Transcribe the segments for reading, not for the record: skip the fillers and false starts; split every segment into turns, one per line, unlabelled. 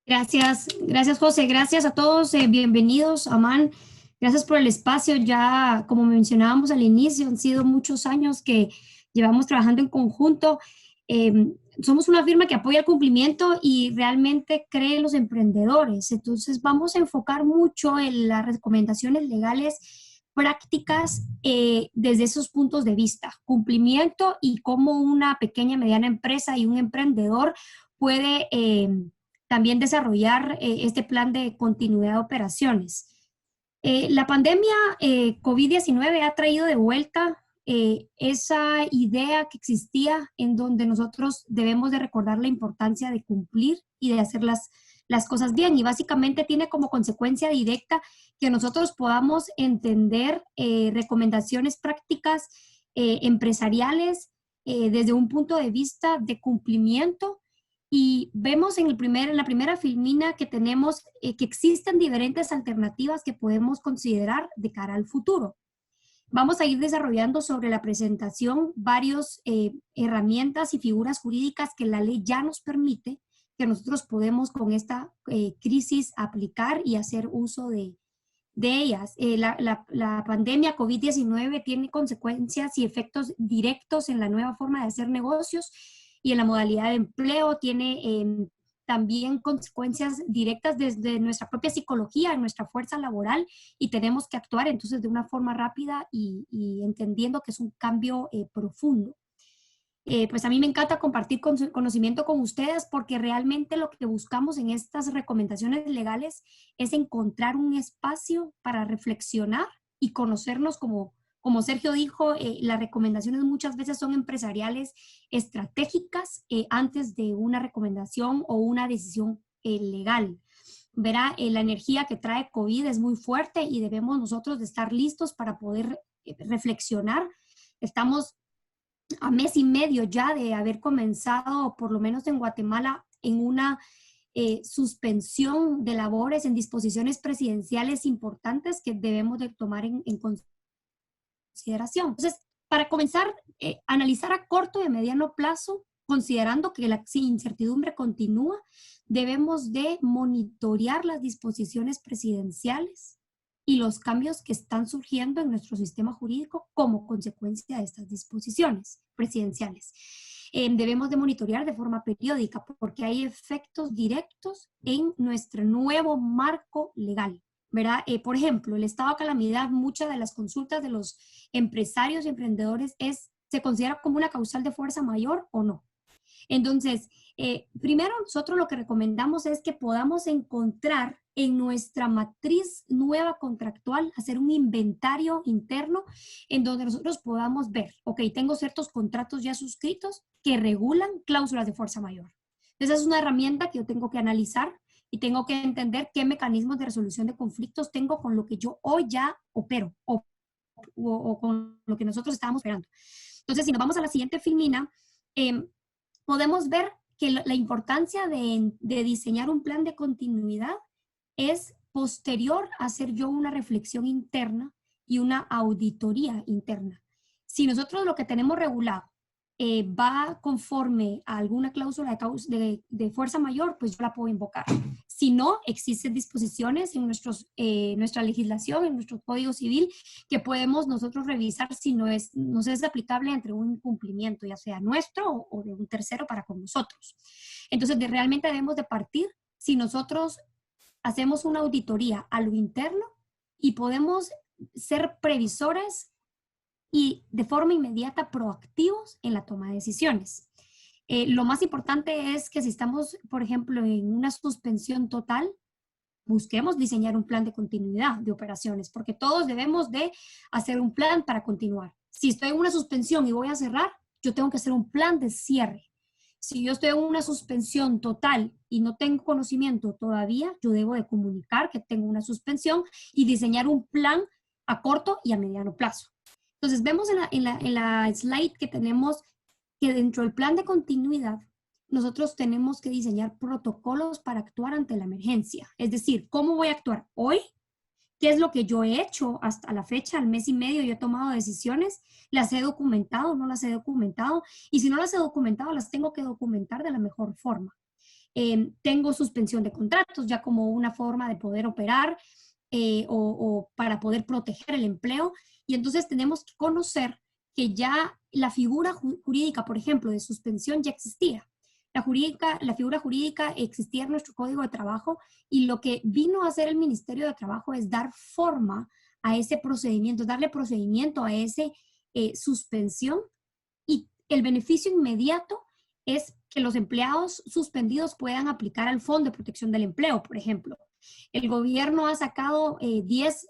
Gracias José, gracias a todos, bienvenidos, Amán, gracias por el espacio. Ya como mencionábamos al inicio, han sido muchos años que llevamos trabajando en conjunto. Somos una firma que apoya el cumplimiento y realmente cree en los emprendedores. Entonces vamos a enfocar mucho en las recomendaciones legales prácticas desde esos puntos de vista, cumplimiento y cómo una pequeña, mediana empresa y un emprendedor puede también desarrollar este plan de continuidad de operaciones. La pandemia COVID-19 ha traído de vuelta esa idea que existía en donde nosotros debemos de recordar la importancia de cumplir y de hacer las cosas bien. Y básicamente tiene como consecuencia directa que nosotros podamos entender recomendaciones prácticas empresariales desde un punto de vista de cumplimiento. Y vemos en la primera filmina que tenemos que existen diferentes alternativas que podemos considerar de cara al futuro. Vamos a ir desarrollando sobre la presentación varias herramientas y figuras jurídicas que la ley ya nos permite, que nosotros podemos con esta crisis aplicar y hacer uso de ellas. La pandemia COVID-19 tiene consecuencias y efectos directos en la nueva forma de hacer negocios y en la modalidad de empleo. Tiene también consecuencias directas desde nuestra propia psicología, en nuestra fuerza laboral, y tenemos que actuar entonces de una forma rápida y entendiendo que es un cambio profundo. Pues a mí me encanta compartir conocimiento con ustedes porque realmente lo que buscamos en estas recomendaciones legales es encontrar un espacio para reflexionar y conocernos como Sergio dijo, las recomendaciones muchas veces son empresariales estratégicas antes de una recomendación o una decisión legal. Verá, la energía que trae COVID es muy fuerte y debemos nosotros de estar listos para poder reflexionar. Estamos a mes y medio ya de haber comenzado, por lo menos en Guatemala, en una suspensión de labores en disposiciones presidenciales importantes que debemos de tomar en consideración. Entonces, para comenzar, analizar a corto y a mediano plazo, considerando que la incertidumbre continúa, debemos de monitorear las disposiciones presidenciales y los cambios que están surgiendo en nuestro sistema jurídico como consecuencia de estas disposiciones presidenciales. Debemos de monitorear de forma periódica porque hay efectos directos en nuestro nuevo marco legal. ¿Verdad? Por ejemplo, el estado de calamidad, muchas de las consultas de los empresarios y emprendedores ¿se considera como una causal de fuerza mayor o no? Entonces, primero nosotros lo que recomendamos es que podamos encontrar en nuestra matriz nueva contractual, hacer un inventario interno en donde nosotros podamos ver, ok, tengo ciertos contratos ya suscritos que regulan cláusulas de fuerza mayor. Entonces, es una herramienta que yo tengo que analizar y tengo que entender qué mecanismos de resolución de conflictos tengo con lo que yo hoy ya opero o con lo que nosotros estábamos operando. Entonces, si nos vamos a la siguiente filmina, podemos ver que la importancia de diseñar un plan de continuidad es posterior a hacer yo una reflexión interna y una auditoría interna. Si nosotros lo que tenemos regulado va conforme a alguna cláusula de fuerza mayor, pues yo la puedo invocar. Si no, existen disposiciones en nuestra legislación, en nuestro Código Civil, que podemos nosotros revisar si nos es aplicable entre un incumplimiento, ya sea nuestro o de un tercero para con nosotros. Entonces, realmente debemos de partir si nosotros hacemos una auditoría a lo interno y podemos ser previsores y de forma inmediata proactivos en la toma de decisiones. Lo más importante es que si estamos, por ejemplo, en una suspensión total, busquemos diseñar un plan de continuidad de operaciones, porque todos debemos de hacer un plan para continuar. Si estoy en una suspensión y voy a cerrar, yo tengo que hacer un plan de cierre. Si yo estoy en una suspensión total y no tengo conocimiento todavía, yo debo de comunicar que tengo una suspensión y diseñar un plan a corto y a mediano plazo. Entonces, vemos en la slide que tenemos que dentro del plan de continuidad, nosotros tenemos que diseñar protocolos para actuar ante la emergencia. Es decir, ¿cómo voy a actuar hoy? ¿Qué es lo que yo he hecho hasta la fecha, al mes y medio? Yo he tomado decisiones, las he documentado, no las he documentado, y si no las he documentado, las tengo que documentar de la mejor forma. tengo suspensión de contratos ya como una forma de poder operar o para poder proteger el empleo. Y entonces tenemos que conocer que ya la figura jurídica, por ejemplo, de suspensión ya existía. La figura jurídica existía en nuestro Código de Trabajo y lo que vino a hacer el Ministerio de Trabajo es dar forma a ese procedimiento, darle procedimiento a esa suspensión, y el beneficio inmediato es que los empleados suspendidos puedan aplicar al Fondo de Protección del Empleo, por ejemplo. El gobierno ha sacado 10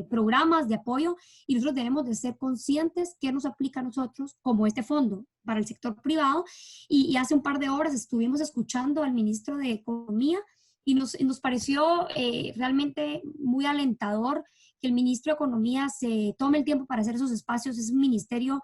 programas de apoyo y nosotros debemos de ser conscientes que nos aplica a nosotros como este fondo para el sector privado. Y hace un par de horas estuvimos escuchando al ministro de Economía y nos pareció realmente muy alentador que el ministro de Economía se tome el tiempo para hacer esos espacios. Es un ministerio,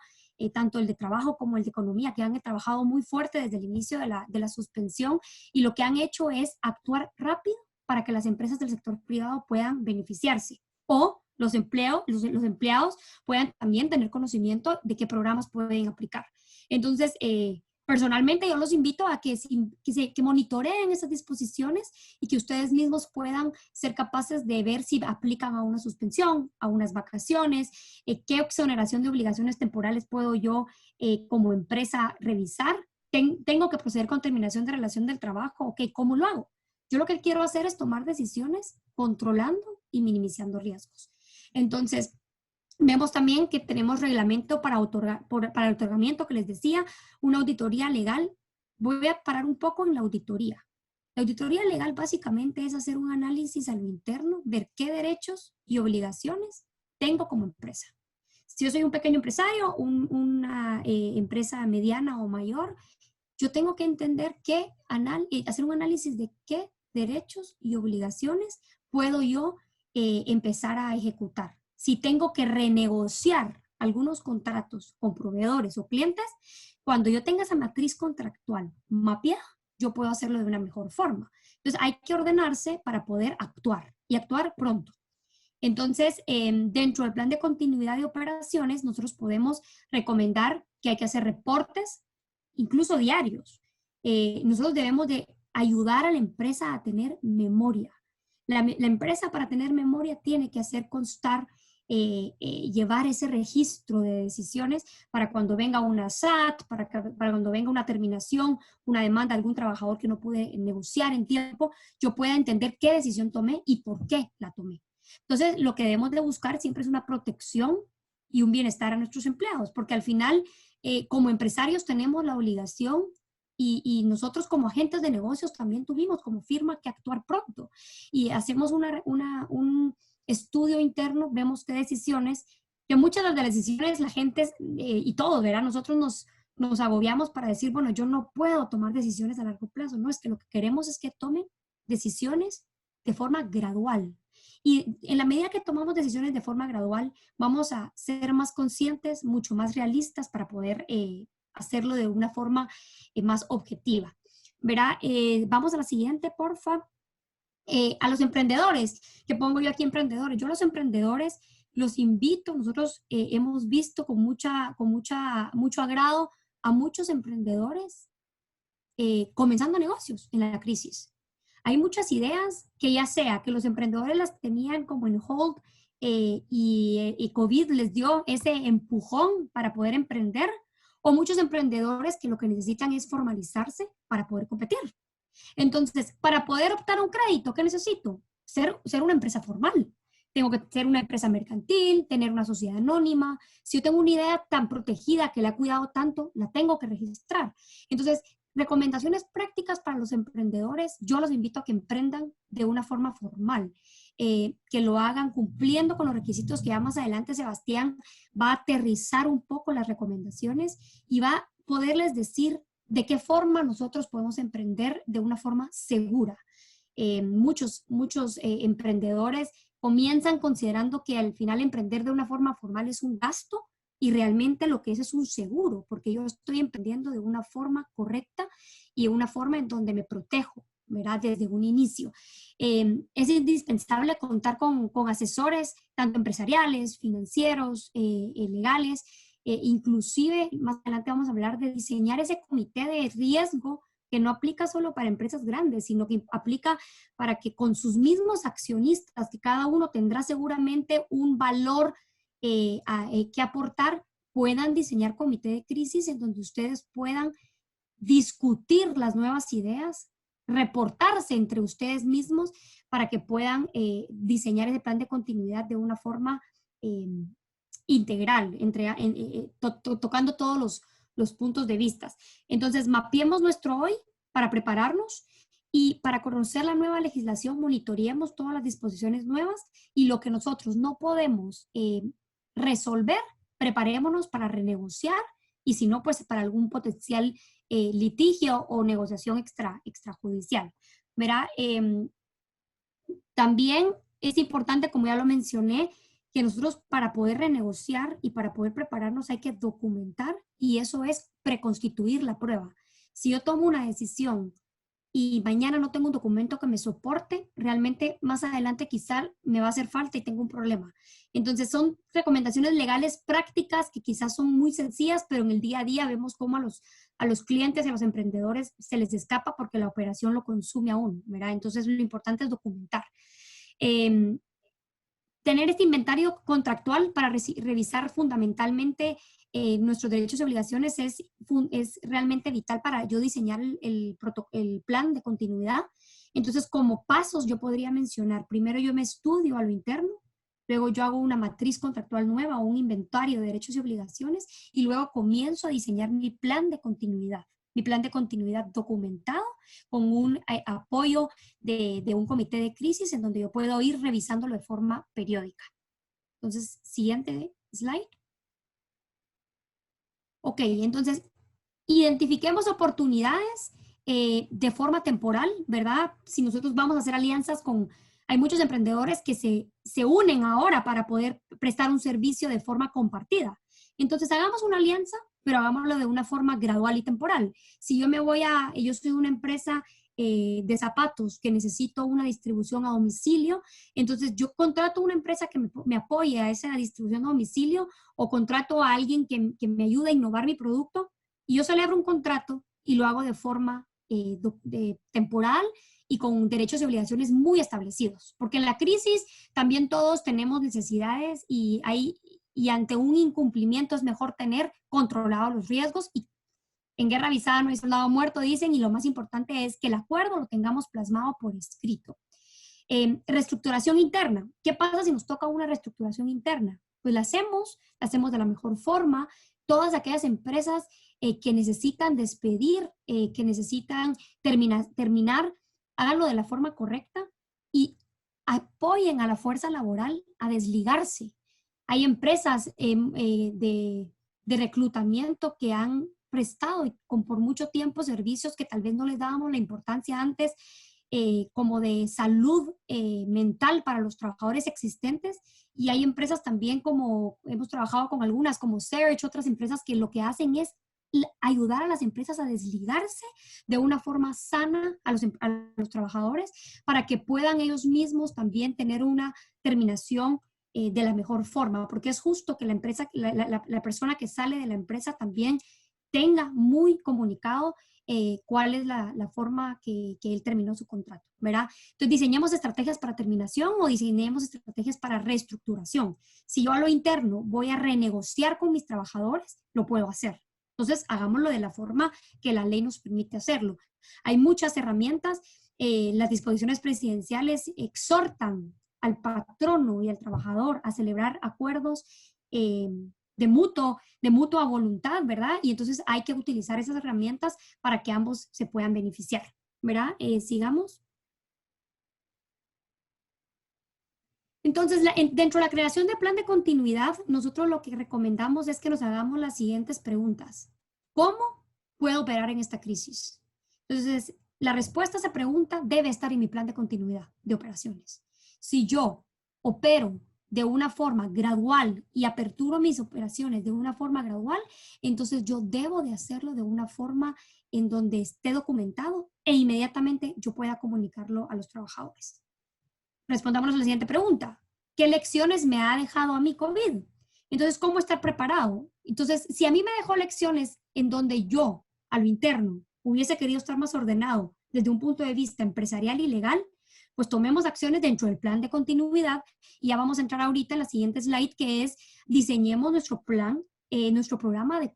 tanto el de Trabajo como el de Economía, que han trabajado muy fuerte desde el inicio de la suspensión, y lo que han hecho es actuar rápido para que las empresas del sector privado puedan beneficiarse, o los empleados puedan también tener conocimiento de qué programas pueden aplicar. Entonces, personalmente yo los invito a que monitoreen esas disposiciones y que ustedes mismos puedan ser capaces de ver si aplican a una suspensión, a unas vacaciones, qué exoneración de obligaciones temporales puedo yo como empresa revisar. Tengo que proceder con terminación de relación del trabajo, ok, ¿cómo lo hago? Yo lo que quiero hacer es tomar decisiones controlando y minimizando riesgos. Entonces, vemos también que tenemos reglamento para el otorgamiento, que les decía, una auditoría legal. Voy a parar un poco en la auditoría. La auditoría legal básicamente es hacer un análisis a lo interno, ver qué derechos y obligaciones tengo como empresa. Si yo soy un pequeño empresario, una empresa mediana o mayor, yo tengo que entender hacer un análisis de qué derechos y obligaciones puedo yo empezar a ejecutar. Si tengo que renegociar algunos contratos con proveedores o clientes, cuando yo tenga esa matriz contractual mapeada, yo puedo hacerlo de una mejor forma. Entonces hay que ordenarse para poder actuar y actuar pronto. Entonces, dentro del plan de continuidad de operaciones, nosotros podemos recomendar que hay que hacer reportes, incluso diarios. Nosotros debemos de ayudar a la empresa a tener memoria. La empresa, para tener memoria, tiene que hacer constar, llevar ese registro de decisiones para cuando venga una SAT, para cuando venga una terminación, una demanda de algún trabajador que no pude negociar en tiempo, yo pueda entender qué decisión tomé y por qué la tomé. Entonces, lo que debemos de buscar siempre es una protección y un bienestar a nuestros empleados, porque al final, como empresarios tenemos la obligación, y nosotros como agentes de negocios también tuvimos como firma que actuar pronto, y hacemos un estudio interno, vemos qué decisiones, que muchas de las decisiones la gente, y todos, ¿verdad? Nosotros nos agobiamos para decir, bueno, yo no puedo tomar decisiones a largo plazo. No, es que lo que queremos es que tomen decisiones de forma gradual. Y en la medida que tomamos decisiones de forma gradual, vamos a ser más conscientes, mucho más realistas para poder hacerlo de una forma más objetiva. ¿Verá? Vamos a la siguiente, porfa. A los emprendedores, que pongo yo aquí emprendedores. Yo a los emprendedores los invito, nosotros hemos visto con mucho agrado a muchos emprendedores comenzando negocios en la crisis. Hay muchas ideas que ya sea que los emprendedores las tenían como en hold y COVID les dio ese empujón para poder emprender, o muchos emprendedores que lo que necesitan es formalizarse para poder competir. Entonces, para poder optar a un crédito, ¿qué necesito? Ser una empresa formal. Tengo que ser una empresa mercantil, tener una sociedad anónima. Si yo tengo una idea tan protegida que la he cuidado tanto, la tengo que registrar. Entonces, recomendaciones prácticas para los emprendedores, yo los invito a que emprendan de una forma formal, que lo hagan cumpliendo con los requisitos que ya más adelante Sebastián va a aterrizar un poco las recomendaciones y va a poderles decir de qué forma nosotros podemos emprender de una forma segura. Muchos emprendedores comienzan considerando que al final emprender de una forma formal es un gasto, y realmente lo que es un seguro, porque yo estoy emprendiendo de una forma correcta y de una forma en donde me protejo, ¿verdad? Desde un inicio. Es indispensable contar con asesores, tanto empresariales, financieros, legales, inclusive más adelante vamos a hablar de diseñar ese comité de riesgo que no aplica solo para empresas grandes, sino que aplica para que con sus mismos accionistas, que cada uno tendrá seguramente un valor que aportar, puedan diseñar comité de crisis en donde ustedes puedan discutir las nuevas ideas, reportarse entre ustedes mismos para que puedan diseñar ese plan de continuidad de una forma integral, tocando todos los puntos de vista. Entonces, mapeemos nuestro hoy para prepararnos y para conocer la nueva legislación, monitoreemos todas las disposiciones nuevas y lo que nosotros no podemos resolver, preparémonos para renegociar y si no, pues para algún potencial litigio o negociación extrajudicial. ¿Verdad? También es importante, como ya lo mencioné, que nosotros para poder renegociar y para poder prepararnos hay que documentar y eso es preconstituir la prueba. Si yo tomo una decisión y mañana no tengo un documento que me soporte, realmente más adelante quizá me va a hacer falta y tengo un problema. Entonces son recomendaciones legales prácticas que quizás son muy sencillas, pero en el día a día vemos cómo a los clientes y a los emprendedores se les escapa porque la operación lo consume aún, ¿verdad? Entonces lo importante es documentar. Tener este inventario contractual para revisar fundamentalmente nuestros derechos y obligaciones es realmente vital para yo diseñar el plan de continuidad. Entonces, como pasos yo podría mencionar, primero yo me estudio a lo interno, luego yo hago una matriz contractual nueva o un inventario de derechos y obligaciones y luego comienzo a diseñar mi plan de continuidad documentado con un apoyo de un comité de crisis en donde yo puedo ir revisándolo de forma periódica. Entonces, siguiente slide. Ok, entonces, identifiquemos oportunidades de forma temporal, ¿verdad? Si nosotros vamos a hacer alianzas hay muchos emprendedores que se unen ahora para poder prestar un servicio de forma compartida. Entonces, hagamos una alianza, pero hagámoslo de una forma gradual y temporal. Si yo yo soy una empresa de zapatos que necesito una distribución a domicilio, entonces yo contrato una empresa que me apoye a esa distribución a domicilio o contrato a alguien que me ayude a innovar mi producto y yo celebro un contrato y lo hago de forma temporal y con derechos y obligaciones muy establecidos. Porque en la crisis también todos tenemos necesidades y ante un incumplimiento es mejor tener controlados los riesgos y en guerra avisada no hay soldado muerto, dicen, y lo más importante es que el acuerdo lo tengamos plasmado por escrito. Reestructuración interna. ¿Qué pasa si nos toca una reestructuración interna? Pues la hacemos de la mejor forma. Todas aquellas empresas que necesitan despedir, que necesitan terminar, háganlo de la forma correcta y apoyen a la fuerza laboral a desligarse. Hay empresas de reclutamiento que han prestado por mucho tiempo servicios que tal vez no les dábamos la importancia antes, como de salud mental para los trabajadores existentes. Y hay empresas también como, hemos trabajado con algunas como Search, otras empresas que lo que hacen es ayudar a las empresas a desligarse de una forma sana a los trabajadores para que puedan ellos mismos también tener una terminación de la mejor forma, porque es justo que la persona que sale de la empresa también tenga muy comunicado cuál es la forma que él terminó su contrato, ¿verdad? Entonces, diseñemos estrategias para terminación o diseñemos estrategias para reestructuración. Si yo a lo interno voy a renegociar con mis trabajadores, lo puedo hacer. Entonces, hagámoslo de la forma que la ley nos permite hacerlo. Hay muchas herramientas. Las disposiciones presidenciales exhortan al patrono y al trabajador a celebrar acuerdos de mutua voluntad, ¿verdad? Y entonces hay que utilizar esas herramientas para que ambos se puedan beneficiar, ¿verdad? Sigamos. Entonces, dentro de la creación de plan de continuidad, nosotros lo que recomendamos es que nos hagamos las siguientes preguntas. ¿Cómo puedo operar en esta crisis? Entonces, la respuesta a esa pregunta debe estar en mi plan de continuidad de operaciones. Si yo opero de una forma gradual y aperturo mis operaciones de una forma gradual, entonces yo debo de hacerlo de una forma en donde esté documentado e inmediatamente yo pueda comunicarlo a los trabajadores. Respondámonos a la siguiente pregunta. ¿Qué lecciones me ha dejado a mí COVID? Entonces, ¿cómo estar preparado? Entonces, si a mí me dejó lecciones en donde yo, a lo interno, hubiese querido estar más ordenado desde un punto de vista empresarial y legal, pues tomemos acciones dentro del plan de continuidad y ya vamos a entrar ahorita en la siguiente slide, que es diseñemos nuestro plan, nuestro programa de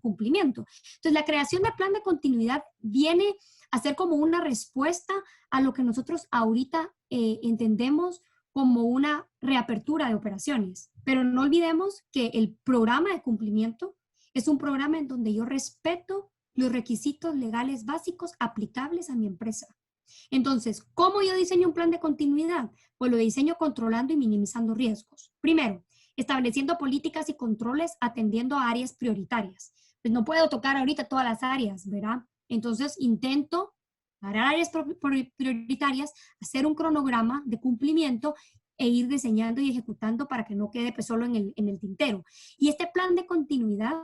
cumplimiento. Entonces, la creación del plan de continuidad viene a ser como una respuesta a lo que nosotros ahorita entendemos como una reapertura de operaciones. Pero no olvidemos que el programa de cumplimiento es un programa en donde yo respeto los requisitos legales básicos aplicables a mi empresa. Entonces, ¿cómo yo diseño un plan de continuidad? Pues lo diseño controlando y minimizando riesgos. Primero, estableciendo políticas y controles atendiendo a áreas prioritarias. Pues no puedo tocar ahorita todas las áreas, ¿verdad? Entonces, intento para áreas prioritarias, hacer un cronograma de cumplimiento e ir diseñando y ejecutando para que no quede pues, solo en el tintero. Y este plan de continuidad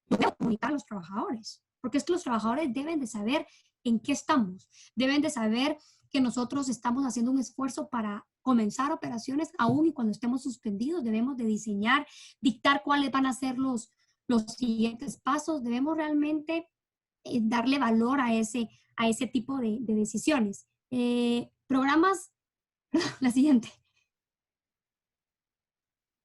lo debo comunicar a los trabajadores, porque es que los trabajadores deben de saber en qué estamos, deben de saber que nosotros estamos haciendo un esfuerzo para comenzar operaciones aún y cuando estemos suspendidos, debemos de diseñar, dictar cuáles van a ser los siguientes pasos, debemos realmente darle valor a ese tipo de decisiones. Programas, la siguiente.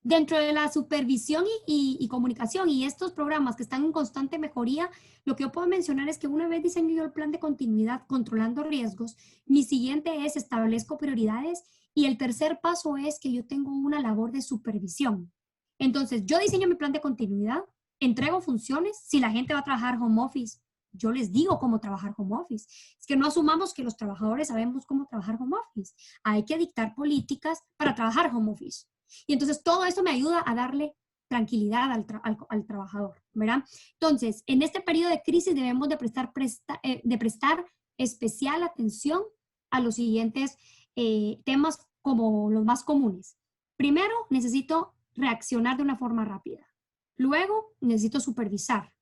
Dentro de la supervisión y comunicación y estos programas que están en constante mejoría, lo que yo puedo mencionar es que una vez diseño yo el plan de continuidad controlando riesgos, mi siguiente es establezco prioridades y el tercer paso es que yo tengo una labor de supervisión. Entonces, yo diseño mi plan de continuidad, entrego funciones, si la gente va a trabajar home office, yo les digo cómo trabajar home office. Es que no asumamos que los trabajadores sabemos cómo trabajar home office. Hay que dictar políticas para trabajar home office. Y entonces todo eso me ayuda a darle tranquilidad al trabajador, ¿verdad? Entonces, en este periodo de crisis debemos de prestar especial atención a los siguientes temas como los más comunes. Primero, necesito reaccionar de una forma rápida. Luego, necesito supervisar.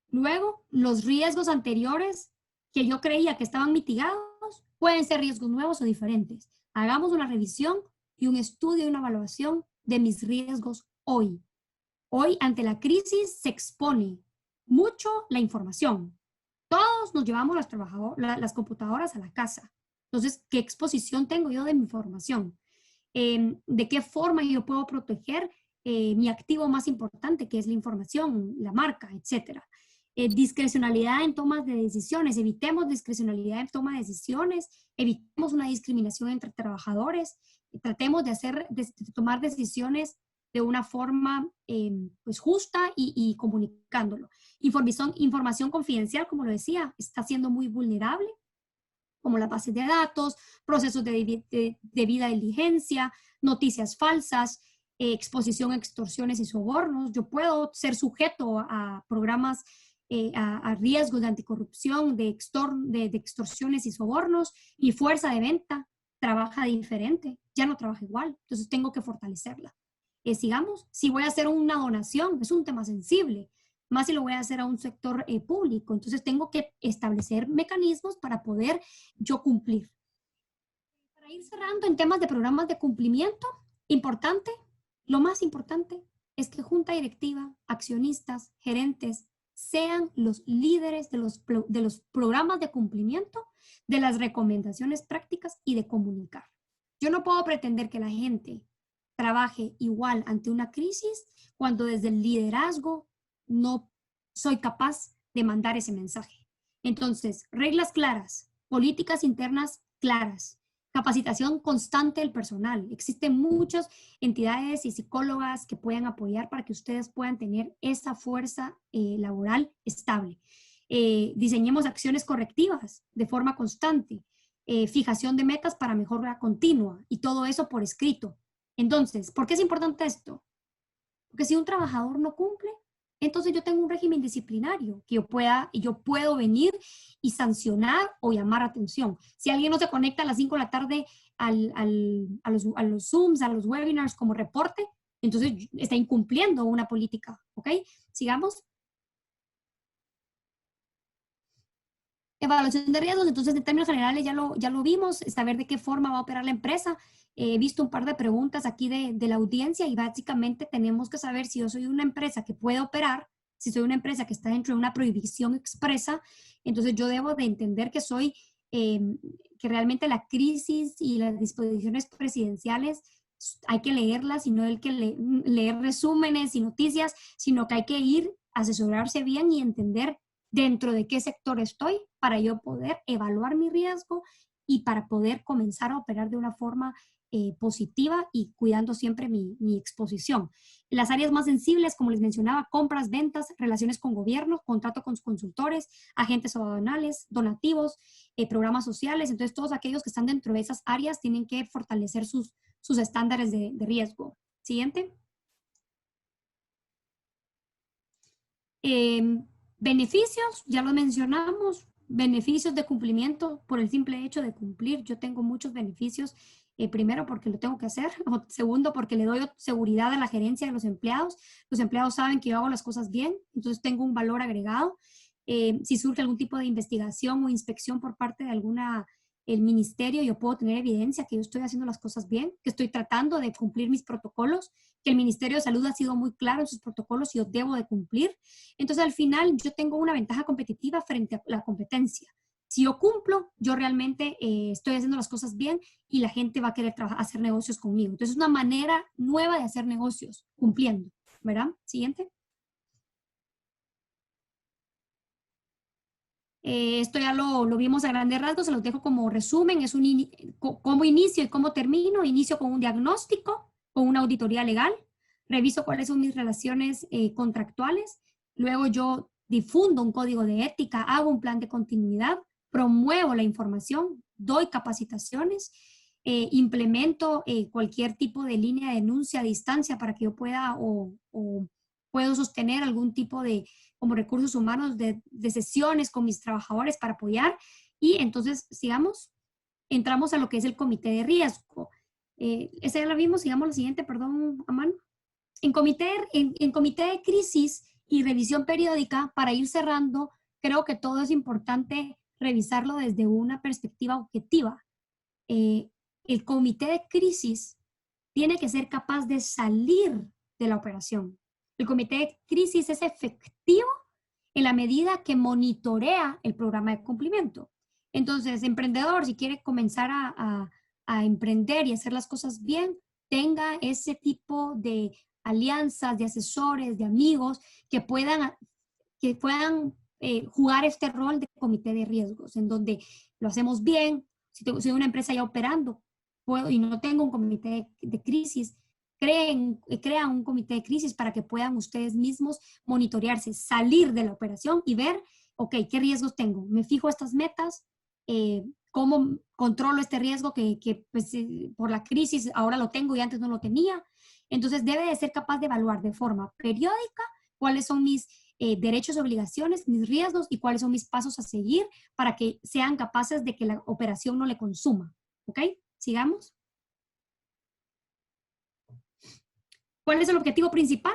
Luego, los riesgos anteriores que yo creía que estaban mitigados pueden ser riesgos nuevos o diferentes. Hagamos una revisión y un estudio y una evaluación de mis riesgos hoy. Hoy, ante la crisis, se expone mucho la información. Todos nos llevamos las computadoras a la casa. Entonces, ¿qué exposición tengo yo de mi información? ¿De qué forma yo puedo proteger mi activo más importante, que es la información, la marca, etcétera? Discrecionalidad en tomas de decisiones. Evitemos discrecionalidad en toma de decisiones. Evitemos una discriminación entre trabajadores. Tratemos de tomar decisiones de una forma pues justa y comunicándolo. Información confidencial, como lo decía, está siendo muy vulnerable, como las bases de datos, procesos de debida diligencia, noticias falsas, exposición a extorsiones y sobornos. Yo puedo ser sujeto a programas, a riesgos de anticorrupción, de extorsiones y sobornos. Mi fuerza de venta trabaja diferente, ya no trabaja igual, entonces tengo que fortalecerla. Sigamos, si voy a hacer una donación, es un tema sensible, más si lo voy a hacer a un sector público, entonces tengo que establecer mecanismos para poder yo cumplir. Para ir cerrando en temas de programas de cumplimiento, importante, lo más importante es que junta directiva, accionistas, gerentes, sean los líderes de los programas de cumplimiento, de las recomendaciones prácticas y de comunicar. Yo no puedo pretender que la gente trabaje igual ante una crisis cuando desde el liderazgo no soy capaz de mandar ese mensaje. Entonces, reglas claras, políticas internas claras, capacitación constante del personal. Existen muchas entidades y psicólogas que pueden apoyar para que ustedes puedan tener esa fuerza laboral estable. Diseñemos acciones correctivas de forma constante, fijación de metas para mejora continua y todo eso por escrito. Entonces, ¿por qué es importante esto? Porque si un trabajador no cumple, entonces yo tengo un régimen disciplinario que yo puedo venir y sancionar o llamar atención. Si alguien no se conecta a las 5 de la tarde a los Zooms, a los webinars como reporte, entonces está incumpliendo una política, ¿ok? Sigamos. Evaluación de riesgos, entonces en términos generales ya lo vimos, saber de qué forma va a operar la empresa. He visto un par de preguntas aquí de la audiencia y básicamente tenemos que saber si yo soy una empresa que puede operar Si soy una empresa que está dentro de una prohibición expresa, entonces yo debo de entender que que realmente la crisis y las disposiciones presidenciales hay que leerlas y no hay que leer resúmenes y noticias, sino que hay que ir a asesorarse bien y entender dentro de qué sector estoy para yo poder evaluar mi riesgo y para poder comenzar a operar de una forma positiva y cuidando siempre mi exposición. Las áreas más sensibles, como les mencionaba, compras, ventas, relaciones con gobierno, contrato con consultores, agentes aduanales, donativos, programas sociales. Entonces, todos aquellos que están dentro de esas áreas tienen que fortalecer sus estándares de riesgo. Siguiente. Beneficios, ya lo mencionamos, beneficios de cumplimiento por el simple hecho de cumplir. Yo tengo muchos beneficios, primero porque lo tengo que hacer, o segundo porque le doy seguridad a la gerencia de los empleados. Los empleados saben que yo hago las cosas bien, entonces tengo un valor agregado. Si surge algún tipo de investigación o inspección por parte de el ministerio, yo puedo tener evidencia que yo estoy haciendo las cosas bien, que estoy tratando de cumplir mis protocolos, que el Ministerio de Salud ha sido muy claro en sus protocolos y yo debo de cumplir. Entonces, al final, yo tengo una ventaja competitiva frente a la competencia. Si yo cumplo, yo realmente estoy haciendo las cosas bien y la gente va a querer hacer negocios conmigo. Entonces, es una manera nueva de hacer negocios, cumpliendo, ¿verdad? Siguiente. Esto ya lo vimos a grandes rasgos, se los dejo como resumen, es cómo inicio y cómo termino. Inicio con un diagnóstico, con una auditoría legal, reviso cuáles son mis relaciones contractuales, luego yo difundo un código de ética, hago un plan de continuidad, promuevo la información, doy capacitaciones, implemento cualquier tipo de línea de denuncia a distancia para que yo pueda o puedo sostener algún tipo de como recursos humanos de sesiones con mis trabajadores para apoyar. Y entonces, sigamos, entramos a lo que es el comité de riesgo. Esa ya la vimos, sigamos la siguiente, perdón, Aman. En comité de crisis y revisión periódica, para ir cerrando, creo que todo es importante revisarlo desde una perspectiva objetiva. El comité de crisis tiene que ser capaz de salir de la operación. El comité de crisis es efectivo en la medida que monitorea el programa de cumplimiento. Entonces, emprendedor, si quiere comenzar a emprender y hacer las cosas bien, tenga ese tipo de alianzas, de asesores, de amigos que puedan jugar este rol de comité de riesgos, en donde lo hacemos bien. Si soy una empresa ya operando y no tengo un comité de crisis, crean un comité de crisis para que puedan ustedes mismos monitorearse, salir de la operación y ver, ok, ¿qué riesgos tengo? Me fijo estas metas, cómo controlo este riesgo que pues, por la crisis ahora lo tengo y antes no lo tenía. Entonces debe de ser capaz de evaluar de forma periódica cuáles son mis derechos y obligaciones, mis riesgos y cuáles son mis pasos a seguir para que sean capaces de que la operación no le consuma. ¿Ok? Sigamos. ¿Cuál es el objetivo principal?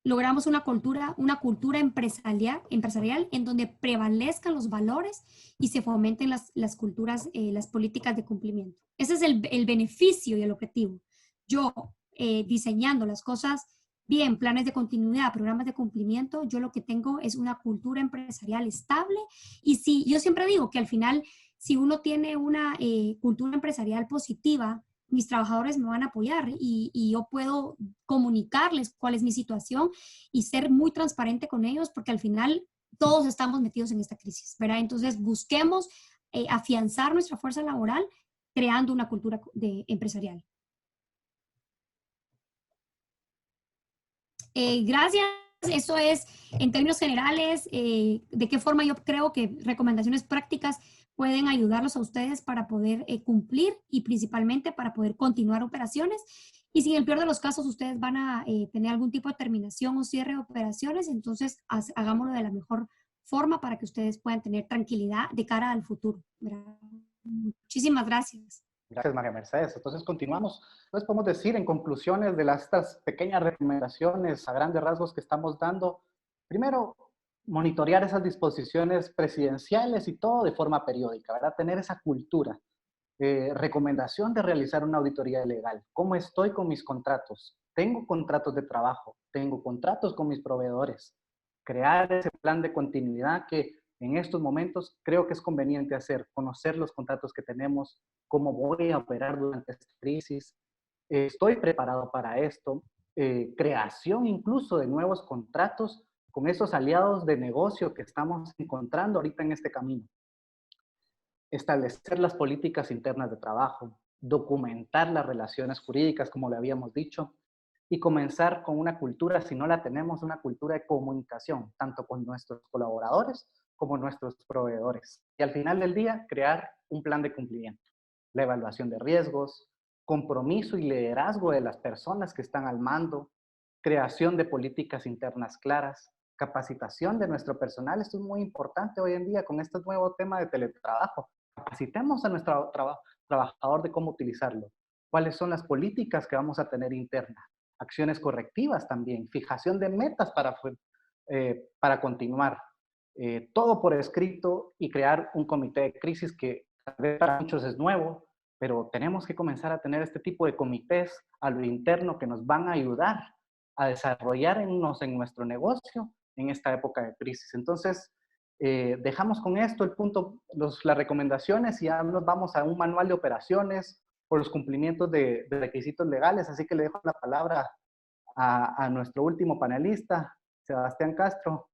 Logramos una cultura empresarial en donde prevalezcan los valores y se fomenten las culturas, las políticas de cumplimiento. Ese es el beneficio y el objetivo. Yo, diseñando las cosas bien, planes de continuidad, programas de cumplimiento, yo lo que tengo es una cultura empresarial estable. Y si yo siempre digo que al final, si uno tiene una cultura empresarial positiva, mis trabajadores me van a apoyar y yo puedo comunicarles cuál es mi situación y ser muy transparente con ellos, porque al final todos estamos metidos en esta crisis, ¿verdad? Entonces busquemos afianzar nuestra fuerza laboral creando una cultura empresarial. Gracias. Eso es, en términos generales, de qué forma yo creo que recomendaciones prácticas pueden ayudarlos a ustedes para poder cumplir y principalmente para poder continuar operaciones. Y si en el peor de los casos ustedes van a tener algún tipo de terminación o cierre de operaciones, entonces hagámoslo de la mejor forma para que ustedes puedan tener tranquilidad de cara al futuro, ¿verdad? Muchísimas gracias.
Gracias, María Mercedes. Entonces, continuamos. Entonces, podemos decir en conclusiones de estas pequeñas recomendaciones a grandes rasgos que estamos dando, primero, monitorear esas disposiciones presidenciales y todo de forma periódica, ¿verdad? Tener esa cultura. Recomendación de realizar una auditoría legal. ¿Cómo estoy con mis contratos? ¿Tengo contratos de trabajo? ¿Tengo contratos con mis proveedores? crear ese plan de continuidad que en estos momentos creo que es conveniente hacer, conocer los contratos que tenemos, cómo voy a operar durante esta crisis, estoy preparado para esto, creación incluso de nuevos contratos con esos aliados de negocio que estamos encontrando ahorita en este camino. Establecer las políticas internas de trabajo, documentar las relaciones jurídicas, como le habíamos dicho, y comenzar con una cultura, si no la tenemos, una cultura de comunicación, tanto con nuestros colaboradores como nuestros proveedores. Y al final del día, crear un plan de cumplimiento, la evaluación de riesgos, compromiso y liderazgo de las personas que están al mando, creación de políticas internas claras, capacitación de nuestro personal. Esto es muy importante hoy en día con este nuevo tema de teletrabajo. Capacitemos a nuestro trabajador de cómo utilizarlo. ¿Cuáles son las políticas que vamos a tener internas? Acciones correctivas también, fijación de metas para continuar. Todo por escrito y crear un comité de crisis que tal vez para muchos es nuevo, pero tenemos que comenzar a tener este tipo de comités a lo interno que nos van a ayudar a desarrollarnos en nuestro negocio en esta época de crisis. Entonces, dejamos con esto el punto, las recomendaciones y ya nos vamos a un manual de operaciones por los cumplimientos de requisitos legales. Así que le dejo la palabra a nuestro último panelista, Sebastián Castro.